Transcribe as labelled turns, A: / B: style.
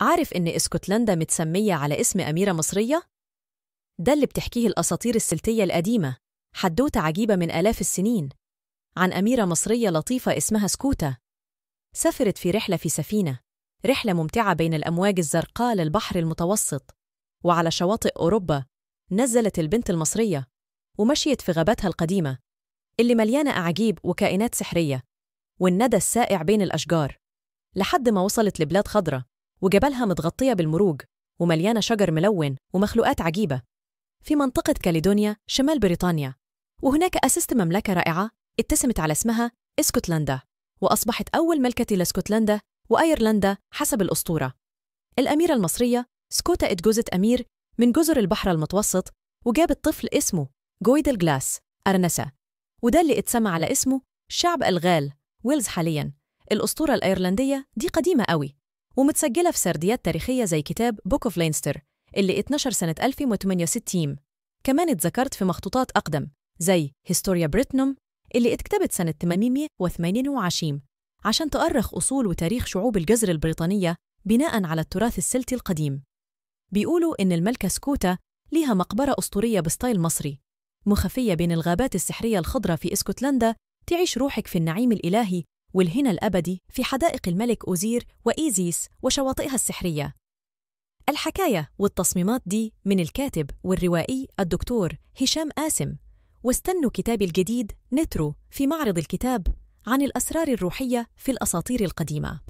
A: عارف إن اسكتلندا متسمية على اسم أميرة مصرية؟ ده اللي بتحكيه الأساطير السلتية القديمة، حدوتة عجيبة من آلاف السنين عن أميرة مصرية لطيفة اسمها سكوتة. سافرت في رحلة في سفينة، رحلة ممتعة بين الأمواج الزرقاء للبحر المتوسط، وعلى شواطئ أوروبا نزلت البنت المصرية ومشيت في غاباتها القديمة اللي مليانة أعاجيب وكائنات سحرية والندى السائع بين الأشجار، لحد ما وصلت لبلاد خضرة وجبالها متغطية بالمروج ومليانة شجر ملون ومخلوقات عجيبة في منطقة كاليدونيا شمال بريطانيا. وهناك أسست مملكة رائعة اتسمت على اسمها اسكتلندا، وأصبحت أول ملكة لاسكتلندا وأيرلندا حسب الأسطورة. الأميرة المصرية سكوتا اتجوزت أمير من جزر البحر المتوسط وجابت طفل اسمه جويدل جلاس أرنسا، وده اللي اتسمى على اسمه شعب الغال ويلز حالياً. الأسطورة الأيرلندية دي قديمة قوي ومتسجلة في سرديات تاريخية زي كتاب بوك اوف لينستر اللي اتنشر سنة 1068. كمان اتذكرت في مخطوطات أقدم زي هيستوريا بريتنوم اللي اتكتبت سنة 828 عشان تؤرخ أصول وتاريخ شعوب الجزر البريطانية بناءً على التراث السلتي القديم. بيقولوا إن الملكة سكوتا ليها مقبرة أسطورية بستايل مصري مخفية بين الغابات السحرية الخضراء في اسكتلندا، تعيش روحك في النعيم الإلهي والهنا الأبدي في حدائق الملك أوزير وإيزيس وشواطئها السحرية. الحكاية والتصميمات دي من الكاتب والروائي الدكتور هشام قاسم، واستنوا كتابي الجديد نترو في معرض الكتاب عن الأسرار الروحية في الأساطير القديمة.